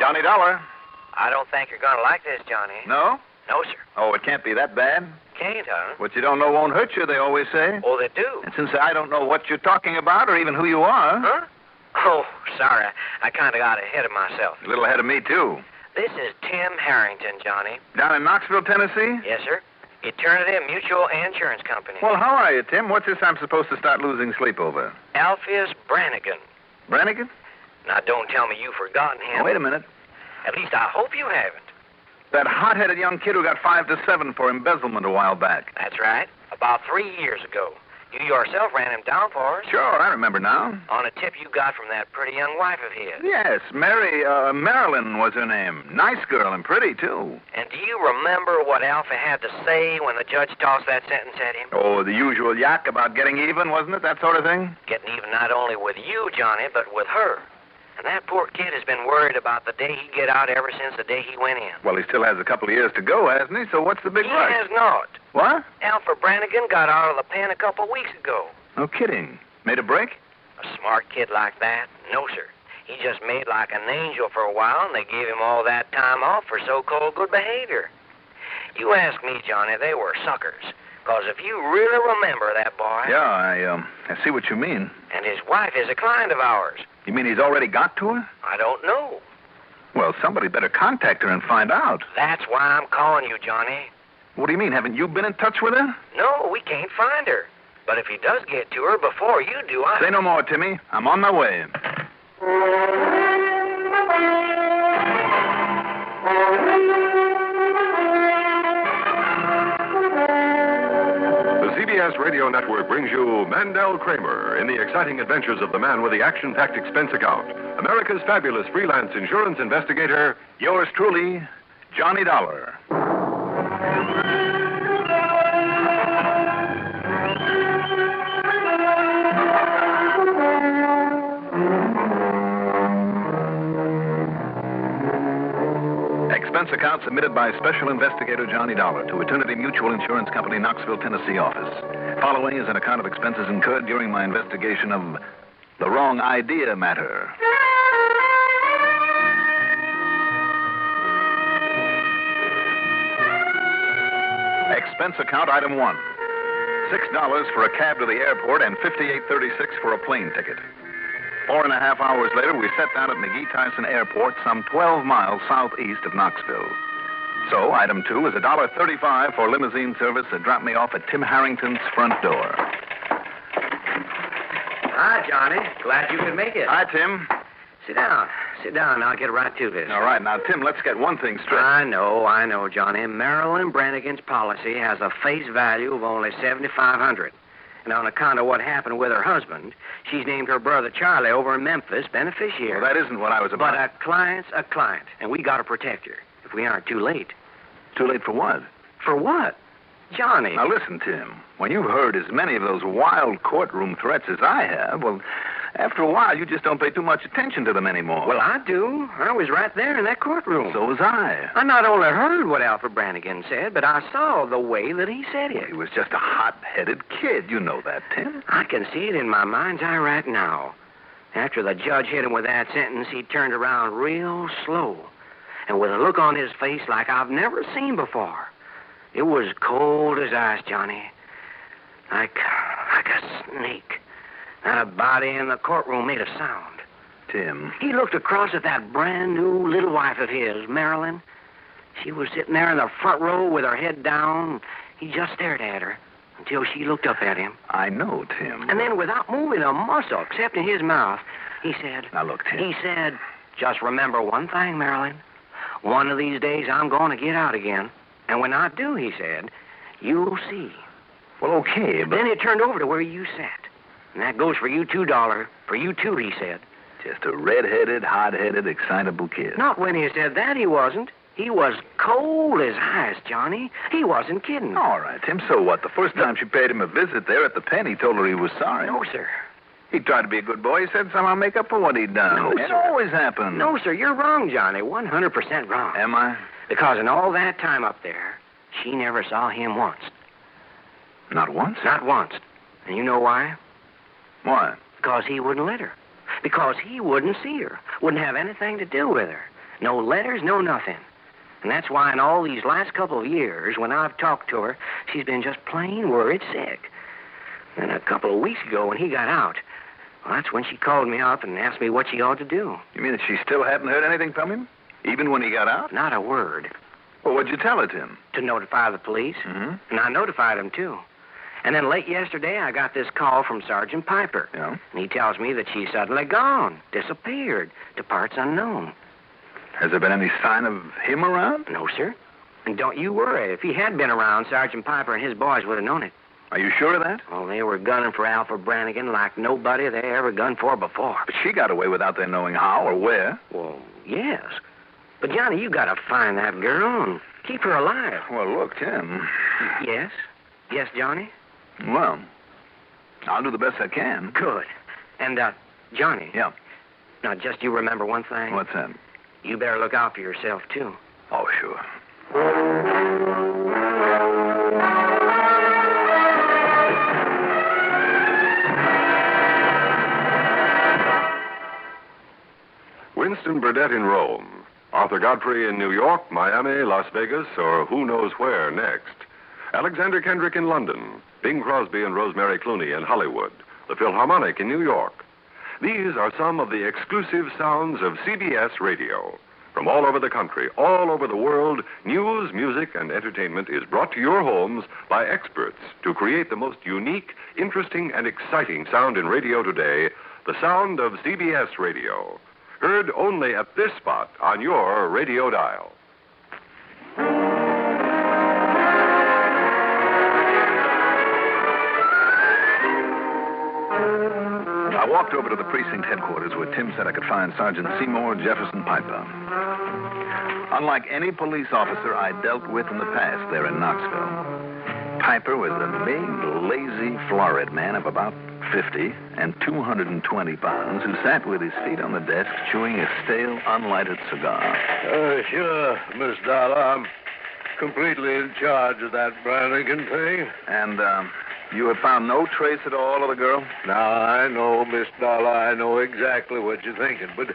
Johnny Dollar. I don't think you're going to like this, Johnny. No? No, sir. Oh, it can't be that bad. Can't, huh? What you don't know won't hurt you, they always say. Oh, they do? And since I don't know what you're talking about or even who you are... Huh? Oh, sorry. I kind of got ahead of myself. A little ahead of me, too. This is Tim Harrington, Johnny. Down in Knoxville, Tennessee? Yes, sir. Eternity Mutual Insurance Company. Well, how are you, Tim? What's this I'm supposed to start losing sleep over? Alpheus Brannigan. Brannigan? Now, don't tell me you've forgotten him. Oh, wait a minute. At least I hope you haven't. That hot-headed young kid who got 5 to 7 for embezzlement a while back. That's right. About 3 years ago. You yourself ran him down for us. Sure, I remember now. On a tip you got from that pretty young wife of his. Yes, Marilyn was her name. Nice girl and pretty, too. And do you remember what Alpha had to say when the judge tossed that sentence at him? Oh, the usual yak about getting even, wasn't it? That sort of thing? Getting even not only with you, Johnny, but with her. And that poor kid has been worried about the day he'd get out ever since the day he went in. Well, he still has a couple of years to go, hasn't he? So what's the big rush? He has not. What? Alpha Brannigan got out of the pen a couple of weeks ago. No kidding. Made a break? A smart kid like that? No, sir. He just made like an angel for a while, and they gave him all that time off for so-called good behavior. You ask me, Johnny, they were suckers. Because if you really remember that boy... Yeah, I see what you mean. And his wife is a client of ours. You mean he's already got to her? I don't know. Well, somebody better contact her and find out. That's why I'm calling you, Johnny. What do you mean? Haven't you been in touch with her? No, we can't find her. But if he does get to her before you do, Say no more, Timmy. I'm on my way. The CBS Radio Network brings you Mandel Kramer in the exciting adventures of the man with the action-packed expense account, America's fabulous freelance insurance investigator, Yours truly, Johnny Dollar. Expense account submitted by Special Investigator Johnny Dollar to Eternity Mutual Insurance Company, Knoxville, Tennessee office. Following is an account of expenses incurred during my investigation of the wrong idea matter. Expense account item 1. $6 for a cab to the airport and $58.36 for a plane ticket. 4.5 hours later, we set down at McGee Tyson Airport, some 12 miles southeast of Knoxville. So, item 2 is $1.35 for limousine service that dropped me off at Tim Harrington's front door. Hi, Johnny. Glad you could make it. Hi, Tim. Sit down. Sit down. I'll get right to this. All right. Now, Tim, let's get one thing straight. I know, Johnny. Marilyn Brannigan's policy has a face value of only $7,500. And on account of what happened with her husband, she's named her brother Charlie over in Memphis beneficiary. Well, that isn't what I was about. But a client's a client, and we got to protect her if we aren't too late. Too late for what? For what? Johnny. Now, listen, Tim. When you've heard as many of those wild courtroom threats as I have, well, after a while, you just don't pay too much attention to them anymore. Well, I do. I was right there in that courtroom. So was I. I not only heard what Alfred Brannigan said, but I saw the way that he said it. He was just a hot-headed kid. You know that, Tim. I can see it in my mind's eye right now. After the judge hit him with that sentence, he turned around real slow and with a look on his face like I've never seen before. It was cold as ice, Johnny. Like a snake. Not a body in the courtroom made a sound. Tim. He looked across at that brand new little wife of his, Marilyn. She was sitting there in the front row with her head down. He just stared at her until she looked up at him. I know, Tim. And then without moving a muscle except in his mouth, he said... Now, look, Tim. He said, just remember one thing, Marilyn. One of these days I'm going to get out again. And when I do, he said, you'll see. Well, okay, but... Then he turned over to where you sat. And that goes for you too, Dollar. For you too, he said. Just a red-headed, hot-headed, excitable kid. Not when he said that, he wasn't. He was cold as ice, Johnny. He wasn't kidding. All right, Tim, so what? The first time she paid him a visit there at the pen, he told her he was sorry. No, sir. He tried to be a good boy. He said somehow make up for what he'd done. No, it sir. always happened. No, sir, you're wrong, Johnny. 100% wrong. Am I? Because in all that time up there, she never saw him once. Not once? Not once. And you know why? Why? Because he wouldn't let her. Because he wouldn't see her. Wouldn't have anything to do with her. No letters, no nothing. And that's why in all these last couple of years, when I've talked to her, she's been just plain worried sick. Then a couple of weeks ago when he got out, well, that's when she called me up and asked me what she ought to do. You mean that she still hadn't heard anything from him? Even when he got out? Not a word. Well, what'd you tell her, Tim? To notify the police. Mm-hmm. And I notified them, too. And then late yesterday, I got this call from Sergeant Piper. Yeah? And he tells me that she's suddenly gone, disappeared, to parts unknown. Has there been any sign of him around? No, sir. And don't you worry. If he had been around, Sergeant Piper and his boys would have known it. Are you sure of that? Oh, they were gunning for Alfred Brannigan like nobody they ever gunned for before. But she got away without their knowing how or where. Well, yes. But, Johnny, you got to find that girl and keep her alive. Well, look, Tim. Yes? Yes, Johnny? Well, I'll do the best I can. Good. And, Johnny. Yeah. Now, just you remember one thing. What's that? You better look out for yourself, too. Oh, sure. Winston Burdett in Rome, Arthur Godfrey in New York, Miami, Las Vegas, or who knows where next. Alexander Kendrick in London, Bing Crosby and Rosemary Clooney in Hollywood, the Philharmonic in New York. These are some of the exclusive sounds of CBS Radio. From all over the country, all over the world, news, music, and entertainment is brought to your homes by experts to create the most unique, interesting, and exciting sound in radio today, the sound of CBS Radio. Heard only at this spot on your radio dial. I walked over to the precinct headquarters where Tim said I could find Sergeant Seymour Jefferson Piper. Unlike any police officer I dealt with in the past there in Knoxville, Piper was a big, lazy, florid man of about 50 and 220 pounds who sat with his feet on the desk chewing a stale, unlighted cigar. Sure, Miss Dollar. I'm completely in charge of that Brannigan thing. And, you have found no trace at all of the girl? Now, I know, Miss Dollar, I know exactly what you're thinking, but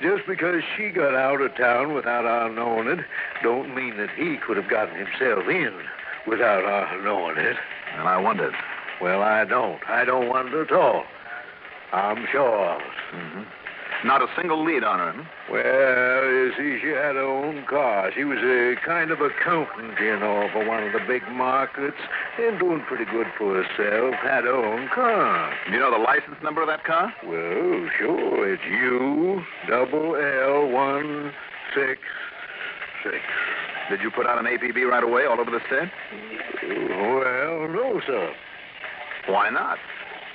just because she got out of town without our knowing it, don't mean that he could have gotten himself in without our knowing it. And I wondered. Well, I don't. I don't wonder at all. I'm sure of it. Mm-hmm. Not a single lead on her, huh? Well, you see, she had her own car. She was a kind of accountant, you know, for one of the big markets, and doing pretty good for herself. Had her own car. Do you know the license number of that car? Well, sure. It's ULL166. Did you put out an APB right away all over the state? Well, no, sir. Why not?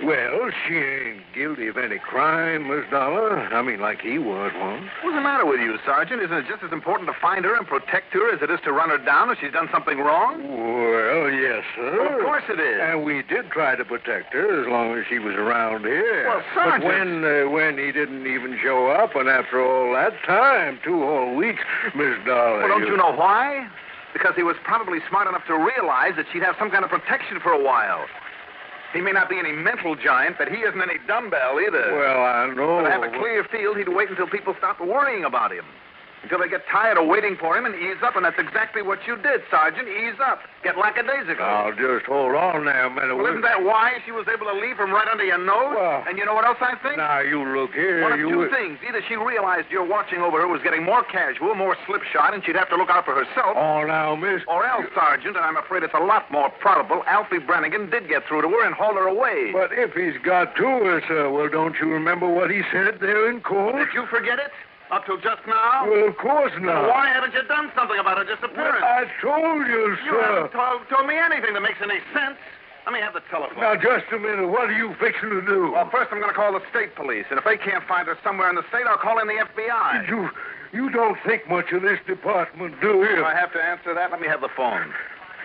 Well, she ain't guilty of any crime, Miss Dollar. I mean, like he was once. What's the matter with you, Sergeant? Isn't it just as important to find her and protect her as it is to run her down if she's done something wrong? Well, yes, sir. Well, of course it is. And we did try to protect her as long as she was around here. Well, Sergeant... But when he didn't even show up, and after all that time, 2 whole weeks, Miss Dollar... Well, don't you know why? Because he was probably smart enough to realize that she'd have some kind of protection for a while. He may not be any mental giant, but he isn't any dumbbell either. Well, I know. But to have a clear field, he'd wait until people stopped worrying about him. Until they get tired of waiting for him and ease up, and that's exactly what you did, Sergeant. Ease up. Get lackadaisical. Now, just hold on there a minute. Well, isn't that why she was able to leave him right under your nose? Well, and you know what else I think? Now, you look here. One of two things. Either she realized your watching over her was getting more casual, more slipshod, and she'd have to look out for herself. Oh, now, miss. Or else, Sergeant, and I'm afraid it's a lot more probable, Alfie Brannigan did get through to her and haul her away. But if he's got to her, sir, well, don't you remember what he said there in court? Did you forget it? Up till just now? Well, of course not. Well, why haven't you done something about her disappearance? Well, I told you, You sir. haven't told me anything that makes any sense. Let me have the telephone. Now, just a minute. What are you fixing to do? Well, first I'm going to call the state police, and if they can't find her somewhere in the state, I'll call in the FBI. You don't think much of this department, do you? Do I have to answer that? Let me have the phone.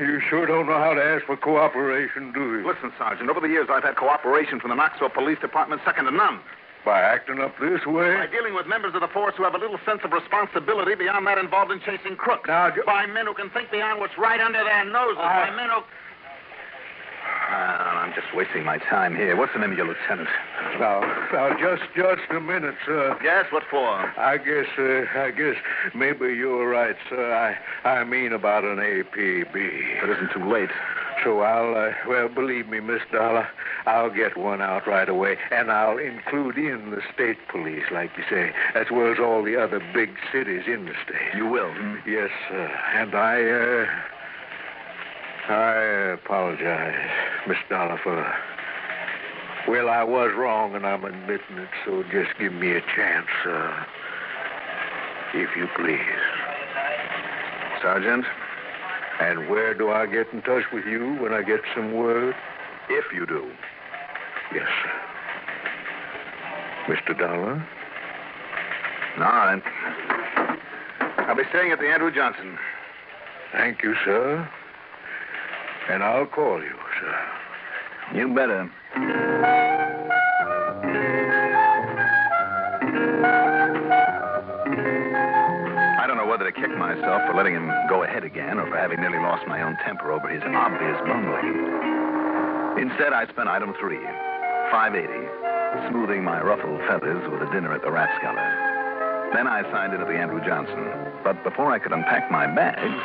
You sure don't know how to ask for cooperation, do you? Listen, Sergeant, over the years I've had cooperation from the Knoxville Police Department second to none. By acting up this way? By dealing with members of the force who have a little sense of responsibility beyond that involved in chasing crooks. Now, by men who can think beyond what's right under their noses. By men who... I'm just wasting my time here. What's the name of your lieutenant? Now, just a minute, sir. Yes, what for? I guess maybe you're right, sir. I mean about an APB. It isn't too late. So well, believe me, Miss Dollar, I'll get one out right away, and I'll include in the state police, like you say, as well as all the other big cities in the state. You will? Yes, sir. And I apologize, Miss Dollar, well, I was wrong, and I'm admitting it, so just give me a chance, if you please. Sergeant? And where do I get in touch with you when I get some word? If you do. Yes, sir. Mr. Dollar? All right. I'll be staying at the Andrew Johnson. Thank you, sir. And I'll call you, sir. You better. I don't know whether to kick myself for letting him go ahead again or for having nearly lost my own temper over his obvious bungling. Instead, I spent item 3, $5.80, smoothing my ruffled feathers with a dinner at the Rathskeller. Then I signed in at the Andrew Johnson. But before I could unpack my bags...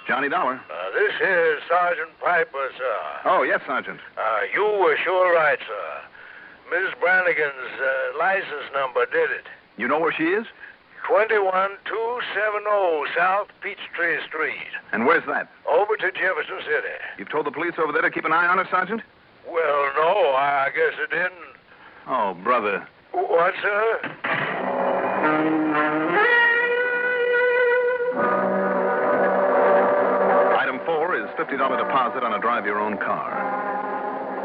Johnny Dollar. This is Sergeant Piper, sir. Oh, yes, Sergeant. You were sure right, sir. Miss Brannigan's license number did it. You know where she is? 21270 South Peachtree Street. And where's that? Over to Jefferson City. You've told the police over there to keep an eye on her, Sergeant? Well, no, I guess it didn't. Oh, brother. What, sir? Item 4 is $50 deposit on a drive-your-own car.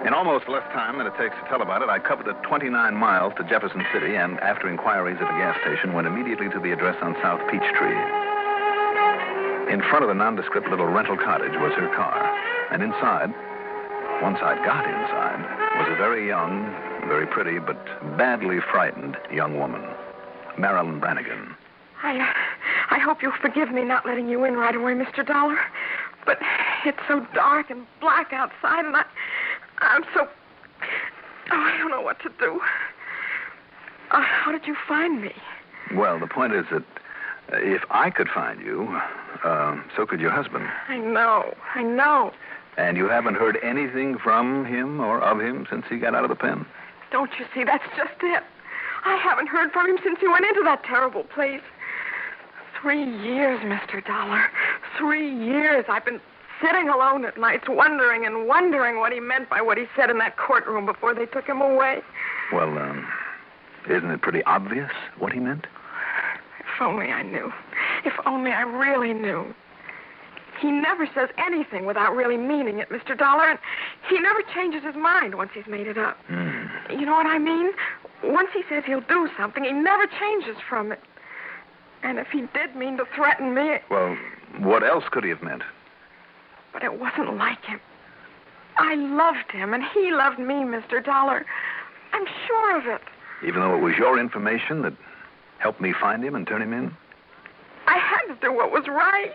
In almost less time than it takes to tell about it, I covered the 29 miles to Jefferson City and, after inquiries at the gas station, went immediately to the address on South Peachtree. In front of the nondescript little rental cottage was her car. And inside, once I'd got inside, was a very young, very pretty, but badly frightened young woman, Marilyn Brannigan. I hope you'll forgive me not letting you in right away, Mr. Dollar. But it's so dark and black outside, and I'm so... I don't know what to do. How did you find me? Well, the point is that if I could find you, so could your husband. I know. And you haven't heard anything from him or of him since he got out of the pen? Don't you see? That's just it. I haven't heard from him since he went into that terrible place. 3 years, Mr. Dollar. 3 years. I've been sitting alone at nights wondering what he meant by what he said in that courtroom before they took him away. Well, isn't it pretty obvious what he meant? If only I knew. If only I really knew. He never says anything without really meaning it, Mr. Dollar, and he never changes his mind once he's made it up. You know what I mean? Once he says he'll do something, he never changes from it. And if he did mean to threaten me... Well, what else could he have meant? But it wasn't like him. I loved him, and he loved me, Mr. Dollar. I'm sure of it. Even though it was your information that helped me find him and turn him in? I had to do what was right.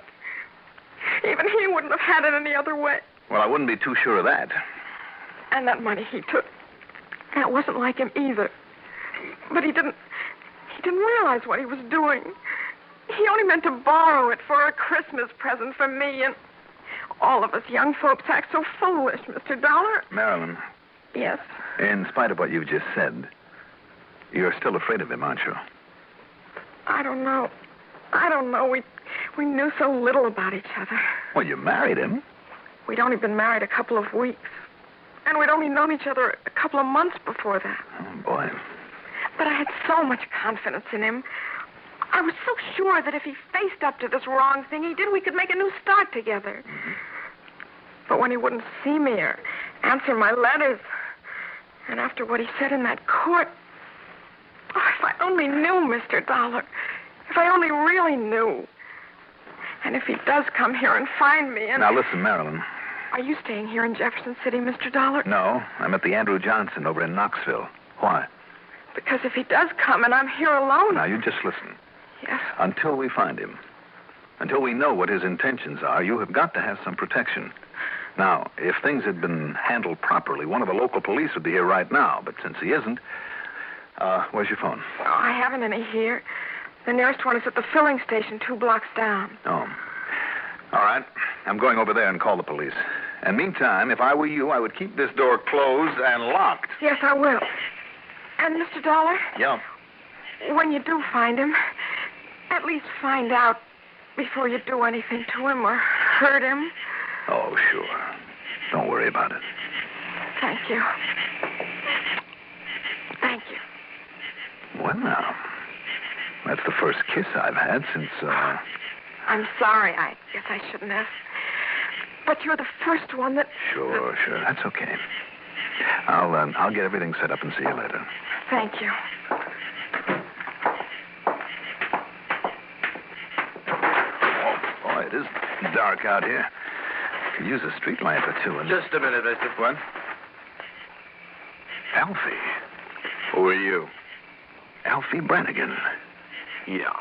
Even he wouldn't have had it any other way. Well, I wouldn't be too sure of that. And that money he took, that wasn't like him either. But he didn't realize what he was doing. He only meant to borrow it for a Christmas present for me, and all of us young folks act so foolish, Mr. Dollar. Marilyn. Yes? In spite of what you've just said, you're still afraid of him, aren't you? I don't know. We knew so little about each other. Well, you married him. We'd only been married a couple of weeks. And we'd only known each other a couple of months before that. Oh, boy. But I had so much confidence in him. I was so sure that if he faced up to this wrong thing he did, we could make a new start together. Mm-hmm. But when he wouldn't see me or answer my letters, and after what he said in that court... Oh, if I only knew, Mr. Dollar. If I only really knew. And if he does come here and find me and... Now, listen, Marilyn. Are you staying here in Jefferson City, Mr. Dollar? No, I'm at the Andrew Johnson over in Knoxville. Why? Because if he does come and I'm here alone... Now, you just listen. Yes? Until we find him, until we know what his intentions are, you have got to have some protection. Now, if things had been handled properly, one of the local police would be here right now. But since he isn't, where's your phone? Oh, I haven't any here. The nearest one is at the filling station 2 blocks down. Oh. All right. I'm going over there and call the police. And meantime, if I were you, I would keep this door closed and locked. Yes, I will. And, Mr. Dollar? Yeah. When you do find him, at least find out before you do anything to him or hurt him. Oh, sure. Don't worry about it. Thank you. Thank you. Well, now, that's the first kiss I've had since, I'm sorry. I guess I shouldn't have. But you're the first one that... Sure. That's okay. I'll get everything set up and see you later. Thank you. Oh, boy, it is dark out here. Could use a street lamp or two. And... Just a minute, Mr. What? Alfie. Who are you? Alfie Brannigan. Yeah,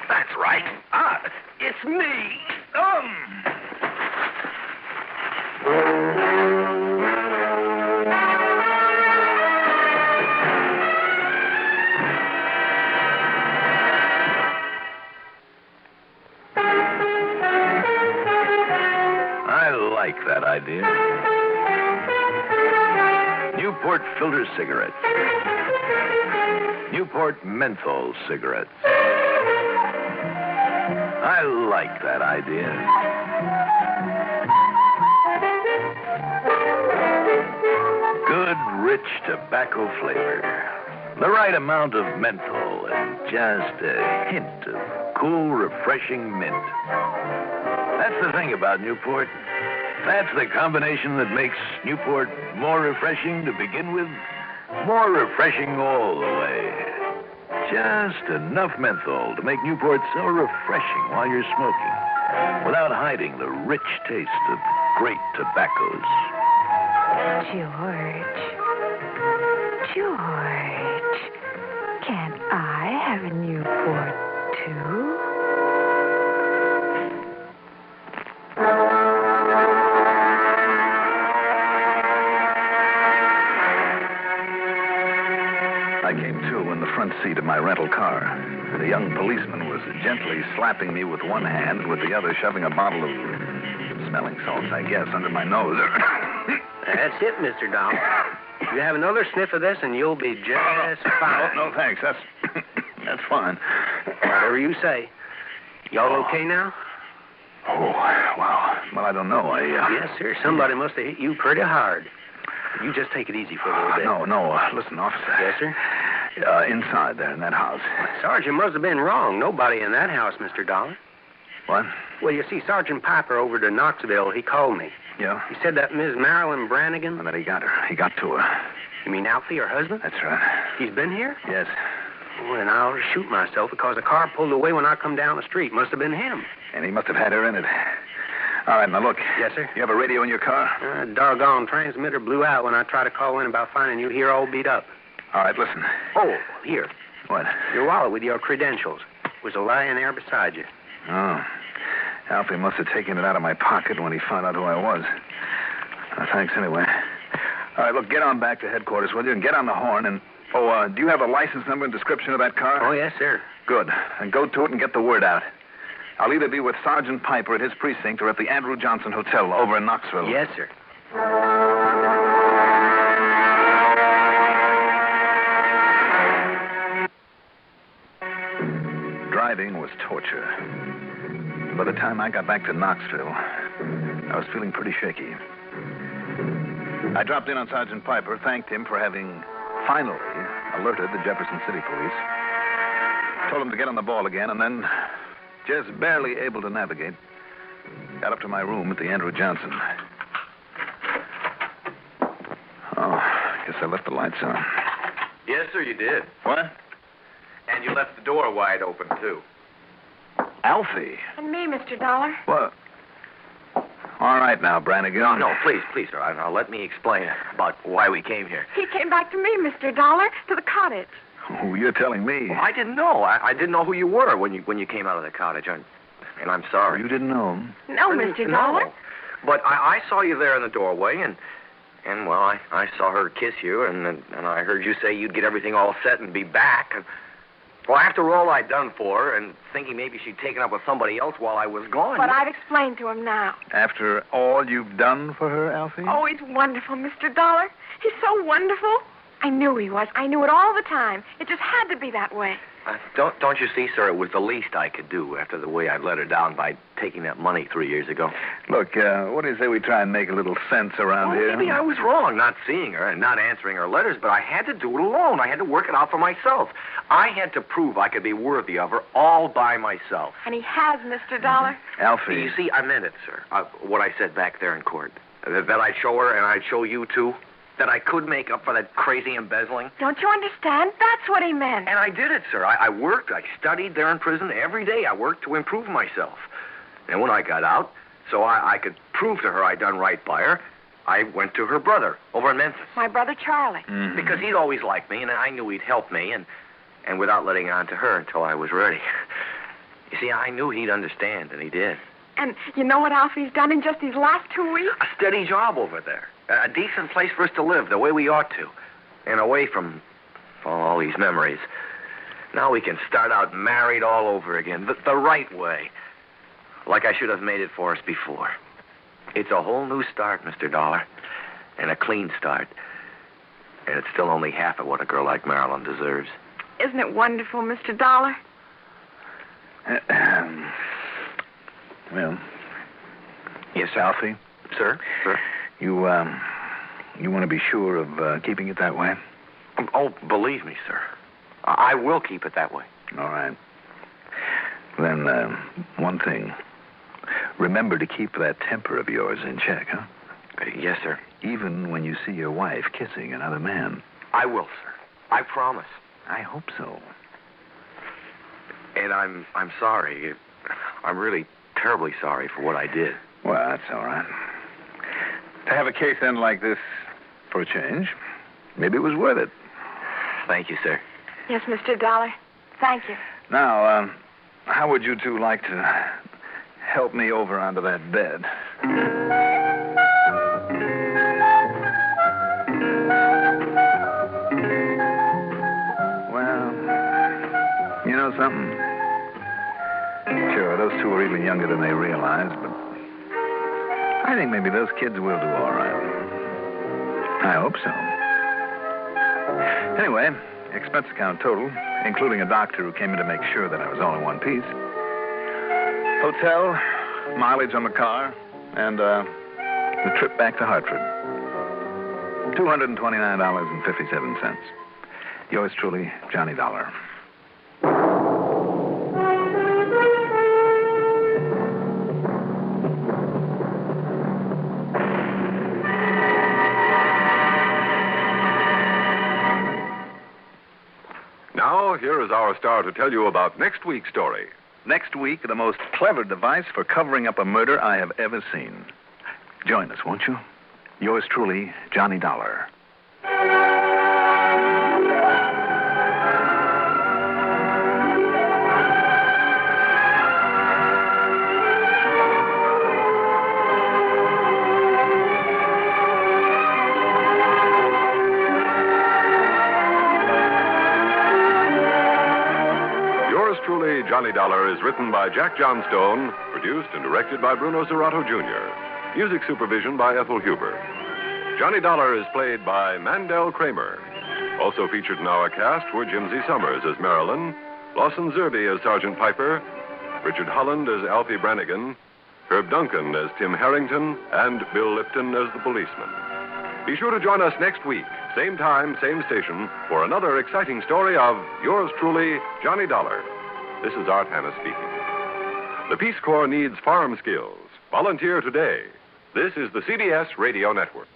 that's right. It's me. I like that idea. Newport filter cigarettes. Newport menthol cigarettes. I like that idea. Good, rich tobacco flavor. The right amount of menthol and just a hint of cool, refreshing mint. That's the thing about Newport. That's the combination that makes Newport more refreshing to begin with, more refreshing all the way. Just enough menthol to make Newport so refreshing while you're smoking, without hiding the rich taste of great tobaccos. George, can't I have a Newport, too? I came to in the front seat of my rental car. The young policeman was gently slapping me with one hand, with the other shoving a bottle of smelling salts, I guess, under my nose. That's it, Mr. Dollar. You have another sniff of this and you'll be just fine. No, thanks. That's fine. Whatever you say. Y'all okay now? Oh, well, I don't know. Yes, sir. Somebody must have hit you pretty hard. You just take it easy for a little bit. No. Listen, officer. Yes, sir? Inside there in that house. Sergeant must have been wrong. Nobody in that house, Mr. Dollar. What? Well, you see, Sergeant Piper over to Knoxville, he called me. Yeah? He said that Miss Marilyn Brannigan... And that he got her. He got to her. You mean Alfie, her husband? That's right. He's been here? Yes. Oh, and I ought to shoot myself because a car pulled away when I come down the street. Must have been him. And he must have had her in it. All right, now look. Yes, sir? You have a radio in your car? Doggone transmitter blew out when I tried to call in about finding you here all beat up. All right, listen. Oh, here. What? Your wallet with your credentials was lying there beside you. Oh. Alfie must have taken it out of my pocket when he found out who I was. Thanks anyway. All right, look, get on back to headquarters, will you? And get on the horn and... Oh, do you have a license number and description of that car? Oh, yes, sir. Good. And go to it and get the word out. I'll either be with Sergeant Piper at his precinct or at the Andrew Johnson Hotel over in Knoxville. Yes, sir. Driving was torture. By the time I got back to Knoxville, I was feeling pretty shaky. I dropped in on Sergeant Piper, thanked him for having finally alerted the Jefferson City Police, told him to get on the ball again, and then, just barely able to navigate, got up to my room at the Andrew Johnson. Oh, guess I left the lights on. Yes, sir, you did. What? And you left the door wide open, too. Alfie. And me, Mr. Dollar. What? All right now, Brannigan. No, please, sir. Now, let me explain about why we came here. He came back to me, Mr. Dollar, to the cottage. Oh, you're telling me. Well, I didn't know. I didn't know who you were when you came out of the cottage, and I'm sorry. You didn't know him? No, Mr. Dollar. But I saw you there in the doorway, and well, I saw her kiss you, and I heard you say you'd get everything all set and be back. And, well, after all I'd done for her, and thinking maybe she'd taken up with somebody else while I was gone. But I've explained to him now. After all you've done for her, Alfie? Oh, he's wonderful, Mr. Dollar. He's so wonderful. I knew he was. I knew it all the time. It just had to be that way. Don't you see, sir, it was the least I could do after the way I let her down by taking that money 3 years ago. Look, what do you say we try and make a little sense around here? Maybe I was wrong not seeing her and not answering her letters, but I had to do it alone. I had to work it out for myself. I had to prove I could be worthy of her all by myself. And he has, Mr. Dollar. Alfie. You see, I meant it, sir. What I said back there in court. That I'd show her and I'd show you, too. That I could make up for that crazy embezzling. Don't you understand? That's what he meant. And I did it, sir. I worked. I studied there in prison every day. I worked to improve myself. And when I got out, so I could prove to her I'd done right by her, I went to her brother over in Memphis. My brother Charlie. Mm-hmm. Because he'd always liked me, and I knew he'd help me, and without letting on to her until I was ready. You see, I knew he'd understand, and he did. And you know what Alfie's done in just these last 2 weeks? A steady job over there. A decent place for us to live the way we ought to. And away from all these memories. Now we can start out married all over again. The right way. Like I should have made it for us before. It's a whole new start, Mr. Dollar. And a clean start. And it's still only half of what a girl like Marilyn deserves. Isn't it wonderful, Mr. Dollar? Well. Yes, sir. Alfie? Sir? Sir? You want to be sure of keeping it that way? Oh, believe me, sir. I will keep it that way. All right. Then, one thing. Remember to keep that temper of yours in check, huh? Yes, sir. Even when you see your wife kissing another man. I will, sir. I promise. I hope so. And I'm sorry. I'm really terribly sorry for what I did. Well, that's all right. To have a case end like this for a change, maybe it was worth it. Thank you, sir. Yes, Mr. Dollar. Thank you. Now, how would you two like to help me over onto that bed? Well, you know something? Sure, those two are even younger than they realize, but I think maybe those kids will do all right. I hope so. Anyway, expense account total, including a doctor who came in to make sure that I was all in one piece. Hotel, mileage on the car, and the trip back to Hartford. $229.57. Yours truly, Johnny Dollar. Now, here is our star to tell you about next week's story. Next week, the most clever device for covering up a murder I have ever seen. Join us, won't you? Yours truly, Johnny Dollar. Truly, Johnny Dollar is written by Jack Johnstone, produced and directed by Bruno Serrato, Jr. Music supervision by Ethel Huber. Johnny Dollar is played by Mandel Kramer. Also featured in our cast were Jimsy Summers as Marilyn, Lawson Zerby as Sergeant Piper, Richard Holland as Alfie Brannigan, Herb Duncan as Tim Harrington, and Bill Lipton as the policeman. Be sure to join us next week, same time, same station, for another exciting story of yours truly, Johnny Dollar. This is Art Hanna speaking. The Peace Corps needs farm skills. Volunteer today. This is the CBS Radio Network.